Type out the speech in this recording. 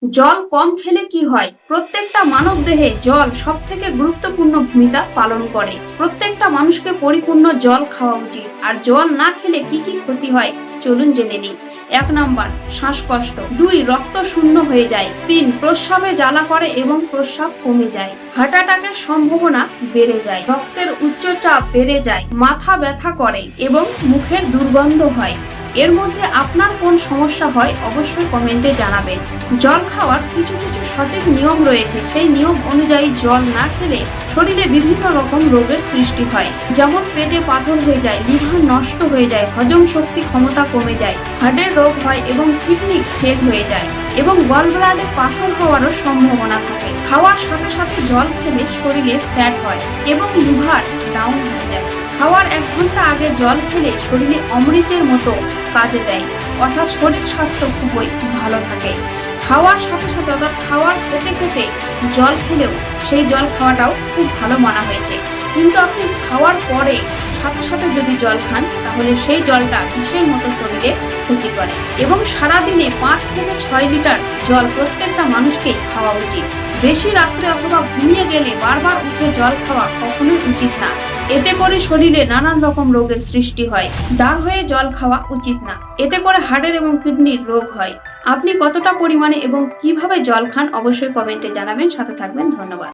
জল কম খেলে কি হয়? প্রত্যেকটা মানব দেহে জল সবথেকে গুরুত্বপূর্ণ ভূমিকা পালন করে। প্রত্যেকটা মানুষকে পরিপূর্ণ জল খাওয়া উচিত। আর জল না খেলে কি কি ক্ষতি হয় চলুন জেনে নিই। 1 নাম্বার, শ্বাসকষ্ট। 2, রক্ত শূন্য হয়ে যায়। 3, প্রস্রাবে জ্বালা করে এবং প্রস্রাব কমে যায়। হার্ট অ্যাটাকের সম্ভাবনা বেড়ে যায়। রক্তের উচ্চচাপ বেড়ে যায়। মাথা ব্যথা করে এবং মুখের দুর্গন্ধ হয়। এর মধ্যে আপনার কোন সমস্যা হয় অবশ্যই কমেন্টে জানাবেন। জল খাওয়ার কিছু কিছু সঠিক নিয়ম রয়েছে। সেই নিয়ম অনুযায়ী জল না খেলে শরীরে বিভিন্ন রকম রোগের সৃষ্টি হয়। যেমন পেটে পাথর হয়ে যায়, লিভার নষ্ট হয়ে যায়, হজম শক্তি ক্ষমতা কমে যায়, হার্টের রোগ হয় এবং কিডনি ফেল হয়ে যায় এবং গলব্লাডারে পাথর হওয়ারও সম্ভাবনা থাকে। খাওয়ার সাথে সাথে জল খেলে শরীরে ফ্যাট হয় এবং লিভার ডাউন হয়ে যায়। খাওয়ার 1 ঘন্টা আগে জল খেলে শরীরে অমৃতের মতো কাজে দেয়, অর্থাৎ শরীর স্বাস্থ্য খুবই ভালো থাকে। খাওয়ার সাথে সাথে অর্থাৎ খাওয়ার খেতে খেতে জল খেলেও সেই জল খাওয়াটাও খুব ভালো মানা হয়েছে। কিন্তু আপনি খাওয়ার পরে সাথে সাথে যদি জল খান তাহলে সেই জলটা বিষের মতো শরীরে ক্ষতি করে। এবং সারাদিনে 5 থেকে 6 লিটার জল প্রত্যেকটা মানুষকে খাওয়া উচিত। বেশি রাত্রে অথবা ঘুমিয়ে গেলে বারবার উঠে জল খাওয়া কখনোই উচিত না। এতে করে শরীরে নানান রকম রোগের সৃষ্টি হয়। দাঁড় হয়ে জল খাওয়া উচিত না। এতে করে হার্টের এবং কিডনির রোগ হয়। আপনি কতটা পরিমাণে এবং কিভাবে জল খান অবশ্যই কমেন্টে জানাবেন। সাথে থাকবেন। ধন্যবাদ।